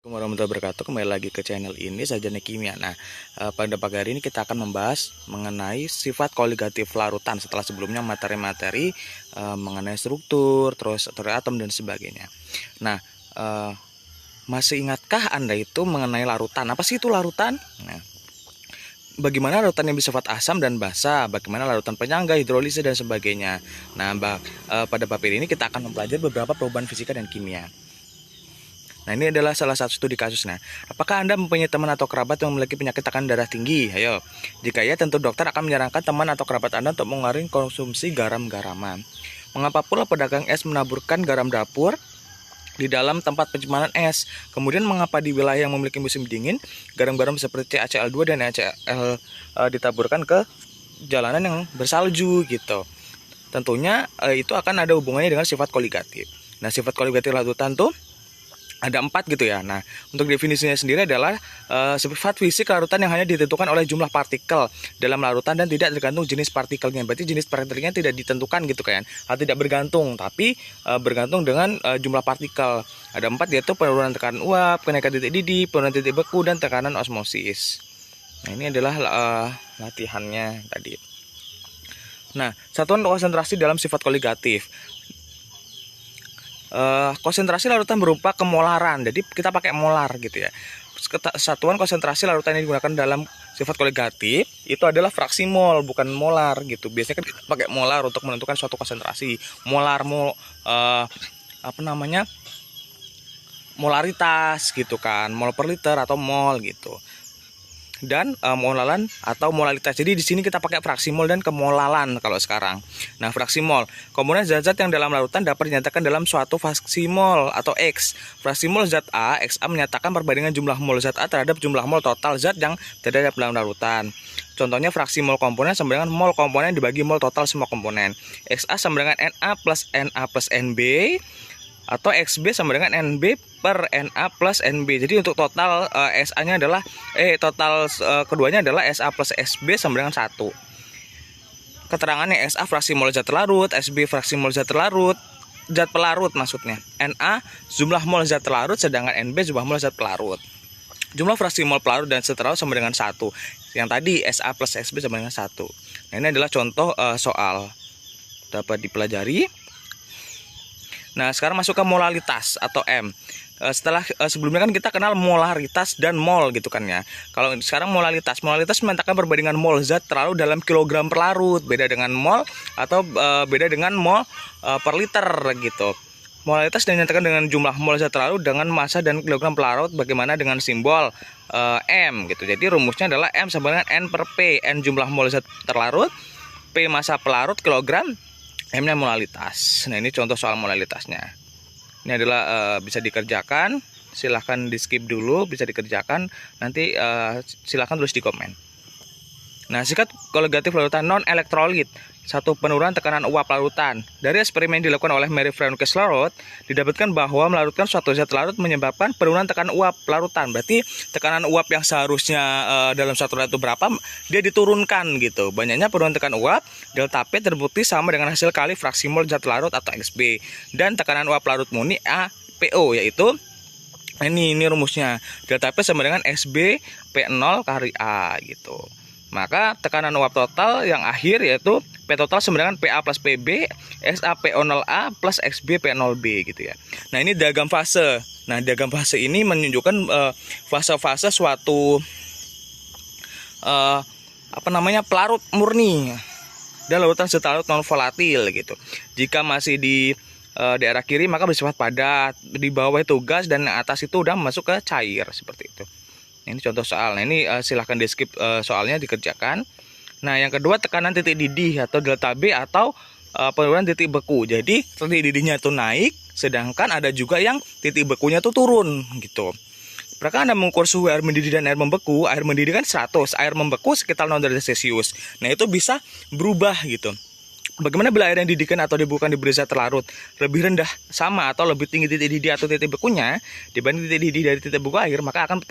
Assalamualaikum warahmatullahi wabarakatuh. Kembali lagi ke channel ini Sarjana Kimia. Nah, pada pagi hari ini kita akan membahas mengenai sifat koligatif larutan setelah sebelumnya materi-materi mengenai struktur, terus teori atom dan sebagainya. Nah, masih ingatkah Anda itu mengenai larutan? Apa sih itu larutan? Nah, bagaimana larutan yang bersifat asam dan basa? Bagaimana larutan penyangga, hidrolisis dan sebagainya? Nah, pada bab ini kita akan mempelajari beberapa perubahan fisika dan kimia. Nah, ini adalah salah satu studi kasus. Nah, apakah Anda mempunyai teman atau kerabat yang memiliki penyakit tekanan darah tinggi? Ayo. Jika ya, tentu dokter akan menyarankan teman atau kerabat Anda untuk mengurangi konsumsi garam-garaman. Mengapa pula pedagang es menaburkan garam dapur di dalam tempat penyimpanan es? Kemudian mengapa di wilayah yang memiliki musim dingin, garam-garam seperti HCl2 dan HCl ditaburkan ke jalanan yang bersalju gitu? Tentunya itu akan ada hubungannya dengan sifat koligatif. Nah, sifat koligatif larutan tuh ada 4 gitu ya. Nah, untuk definisinya sendiri adalah sifat fisik larutan yang hanya ditentukan oleh jumlah partikel dalam larutan dan tidak tergantung jenis partikelnya. Berarti jenis partikelnya tidak ditentukan gitu kan, atau tidak bergantung, tapi bergantung dengan jumlah partikel. Ada 4, yaitu penurunan tekanan uap, kenaikan titik didih, penurunan titik beku, dan tekanan osmosis. Nah, ini adalah latihannya tadi. Nah, satuan konsentrasi dalam sifat koligatif. Konsentrasi larutan berupa kemolaran, jadi kita pakai molar gitu ya. Satuan konsentrasi larutan yang digunakan dalam sifat koligatif itu adalah fraksi mol, bukan molar gitu. Biasanya kan kita pakai molar untuk menentukan suatu konsentrasi. Molar molaritas gitu kan, mol per liter atau mol gitu. Dan molalan atau molalitas. Jadi di sini kita pakai fraksi mol dan kemolalan kalau sekarang. Nah, fraksi mol, komponen zat-zat yang dalam larutan dapat dinyatakan dalam suatu fraksi mol atau X. Fraksi mol zat A, XA menyatakan perbandingan jumlah mol zat A terhadap jumlah mol total zat yang terdapat dalam larutan. Contohnya fraksi mol komponen sama dengan mol komponen dibagi mol total semua komponen. XA sama dengan Na plus NB, atau XB sama dengan NB per Na plus NB. Jadi untuk total SA-nya adalah keduanya adalah SA plus SB sama dengan 1. Keterangannya SA fraksi mol zat terlarut, SB fraksi mol zat terlarut, zat pelarut maksudnya. Na jumlah mol zat terlarut, sedangkan NB jumlah mol zat pelarut. Jumlah fraksi mol pelarut dan zat terlarut sama dengan 1. Yang tadi SA plus SB sama dengan 1. Nah, ini adalah contoh soal dapat dipelajari. Nah, sekarang masuk ke molalitas atau M. Sebelumnya kan kita kenal molaritas dan mol gitu kan ya. Kalau sekarang molalitas menyatakan perbandingan mol zat terlarut dalam kilogram per larut. Beda dengan mol atau beda dengan mol per liter gitu. Molalitas dinyatakan dengan jumlah mol zat terlarut dengan massa dan kilogram per larut. Bagaimana dengan simbol M gitu. Jadi rumusnya adalah M sama dengan N per P. N jumlah mol zat terlarut, P massa pelarut kilogram, M-nya molalitas. Nah, ini contoh soal molalitasnya. Ini adalah bisa dikerjakan. Silahkan di skip dulu, bisa dikerjakan. Nanti silahkan tulis di komen. Nah, sifat koligatif larutan non elektrolit. Satu, penurunan tekanan uap larutan. Dari eksperimen dilakukan oleh Mary Frances Larut, didapatkan bahwa melarutkan suatu zat larut menyebabkan penurunan tekanan uap larutan. Berarti tekanan uap yang seharusnya dalam satu larut itu berapa, dia diturunkan gitu. Banyaknya penurunan tekanan uap, delta P terbukti sama dengan hasil kali fraksi mol zat larut atau XB. Dan tekanan uap larut murni APO, yaitu ini rumusnya. Delta P sama dengan SB P0 kali A gitu. Maka tekanan uap total yang akhir yaitu P total sama dengan PA plus PB SA PO0A plus XB P0B gitu ya. Nah, ini diagram fase. Nah, diagram fase ini menunjukkan fase-fase suatu pelarut murni dan larutan zat larut non volatil gitu. Jika masih di daerah kiri maka bersifat padat, di bawah itu gas, dan atas itu udah masuk ke cair seperti itu. Ini contoh soal. Nah, ini silahkan di skip soalnya, dikerjakan. Nah, yang kedua tekanan titik didih atau delta B atau penurunan titik beku. Jadi titik didihnya itu naik, sedangkan ada juga yang titik bekunya itu turun gitu. Apakah Anda mengukur suhu air mendidih dan air membeku? Air mendidih kan 100, air membeku sekitar 0 derajat Celcius. Nah, itu bisa berubah gitu. Bagaimana bila air yang didihkan atau dibuka diberi zat terlarut lebih rendah sama atau lebih tinggi titik didih atau titik bekunya dibanding titik didih dari titik beku air, maka akan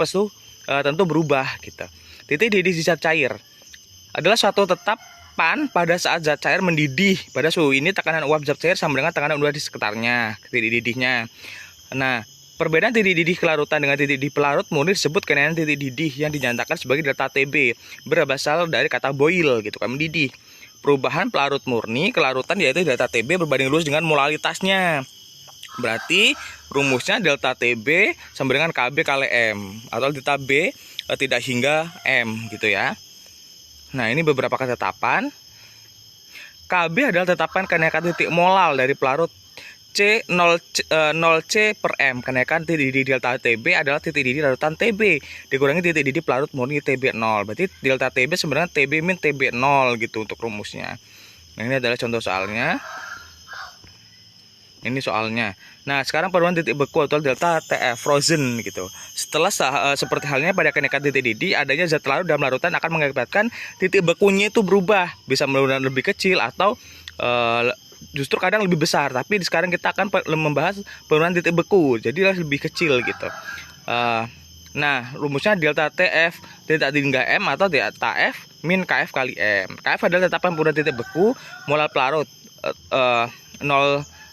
tentu berubah gitu. Titik didih zat cair adalah suatu tetapan pada saat zat cair mendidih pada suhu ini. Tekanan uap zat cair sama dengan tekanan udara di sekitarnya, titik didihnya. Nah, Perbedaan titik didih kelarutan dengan titik didih pelarut murni disebut kenaikan titik didih yang dinyatakan sebagai delta TB berasal dari kata boil gitu kan, mendidih. Perubahan pelarut murni kelarutan yaitu delta TB berbanding lurus dengan molalitasnya. Berarti rumusnya delta TB sama dengan KB kali M atau delta B tidak hingga M gitu ya. Nah, ini beberapa ketetapan. KB adalah tetapan kenaikan titik molal dari pelarut C 0C per M. Kenaikan titik didih delta TB adalah titik didih larutan TB dikurangi titik didih pelarut murni TB 0. Berarti delta TB sebenarnya TB min TB 0 gitu untuk rumusnya. Nah, ini adalah contoh soalnya. Ini soalnya. Nah, sekarang perubahan titik beku atau delta TF frozen gitu. Setelah seperti halnya pada kenaikan titik didih, adanya zat larut dalam larutan akan mengakibatkan titik bekunya itu berubah, bisa menurun lebih kecil atau justru kadang lebih besar. Tapi sekarang kita akan membahas penurunan titik beku, jadi lebih kecil gitu. Nah, rumusnya delta TF tidak hingga M atau delta F min KF kali M. KF adalah tetapan penurunan titik beku molal pelarut 0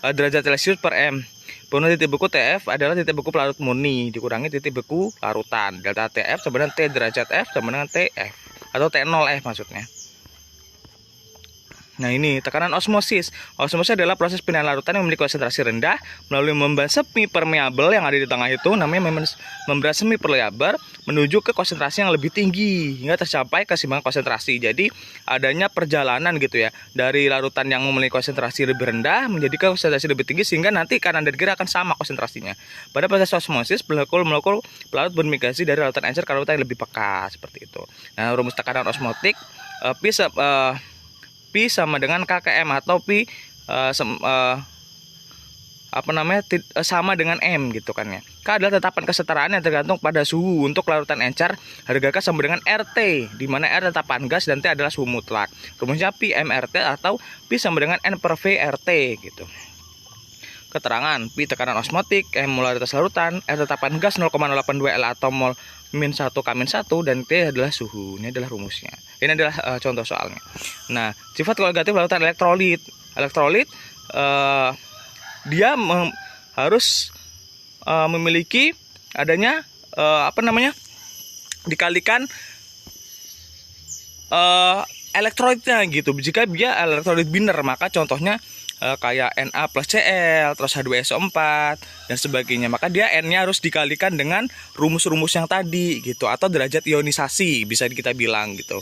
derajat Celcius per M. Penurunan titik beku TF adalah titik beku pelarut murni dikurangi titik beku larutan. Delta TF sama dengan T derajat F sama dengan TF atau T0F maksudnya. Nah, ini tekanan osmosis. Osmosis adalah proses pindahan larutan yang memiliki konsentrasi rendah melalui membran semi permeabel yang ada di tengah itu, namanya membran semi permeabel, menuju ke konsentrasi yang lebih tinggi hingga tercapai keseimbangan konsentrasi. Jadi adanya perjalanan gitu ya, dari larutan yang memiliki konsentrasi lebih rendah menjadi ke konsentrasi lebih tinggi sehingga nanti kanan dan kiri akan sama konsentrasinya. Pada proses osmosis, molekul pelarut bermigrasi dari larutan encer ke larutan yang lebih peka seperti itu. Nah, rumus tekanan osmotik P sama dengan KKM atau P sama dengan M gitu kan ya. K adalah tetapan kesetaraan yang tergantung pada suhu. Untuk larutan encer, harga K sama dengan RT, di mana R tetapan gas dan T adalah suhu mutlak. Rumusnya P MRT atau P sama dengan N per V RT gitu. Keterangan P tekanan osmotik, M molaritas larutan, R tetapan gas 0,082 L atau mol min 1 K-1 dan T adalah suhu. Ini adalah rumusnya. Ini adalah contoh soalnya. Nah, sifat kolatif larutan elektrolit. Elektrolit dia harus memiliki adanya dikalikan elektrolitnya gitu. Jika dia elektrolit binder, maka contohnya kayak Na plus Cl, terus H2SO4 dan sebagainya, maka dia N-nya harus dikalikan dengan rumus-rumus yang tadi gitu, atau derajat ionisasi bisa kita bilang gitu.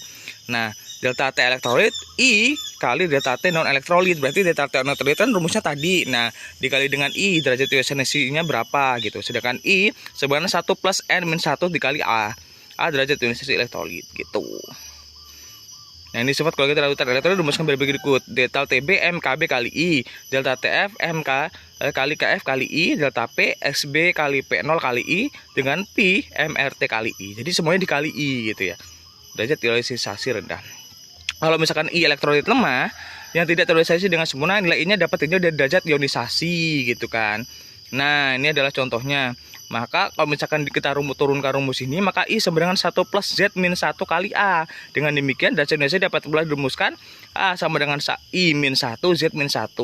Nah, delta T elektrolit I kali delta T non elektrolit, berarti delta T non elektrolit kan rumusnya tadi. Nah, dikali dengan I, derajat ionisasinya berapa gitu. Sedangkan I sebenarnya 1 plus N-1 dikali A derajat ionisasi elektrolit gitu. Nah, ini sifat kolatif larutan elektrolit rumuskan berikut. Delta TB MKB kali I, delta TF MK kali KF kali I, delta P XB kali P0 kali I dengan P MRT kali I. Jadi semuanya dikali I gitu ya. Derajat ionisasi rendah. Kalau misalkan I elektrolit lemah yang tidak terionisasi dengan sempurna, nilai I-nya dapat tinjau dari derajat ionisasi gitu kan. Nah, ini adalah contohnya. Maka kalau misalkan kita turunkan rumus ini, maka I sama dengan 1 plus Z min 1 kali A. Dengan demikian derajat ionisasi dapat pula dirumuskan A sama dengan I min 1 Z min 1.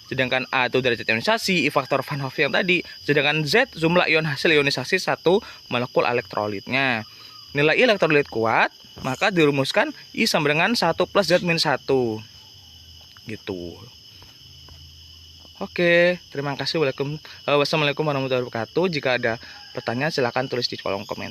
Sedangkan A itu derajat ionisasi, I faktor Van Hoff yang tadi. Sedangkan Z jumlah ion hasil ionisasi satu molekul elektrolitnya. Nilai I elektrolit kuat, maka dirumuskan I sama dengan 1 plus Z min 1 gitu. Oke, terima kasih. Wassalamualaikum warahmatullahi wabarakatuh. Jika ada pertanyaan silahkan tulis di kolom komentar.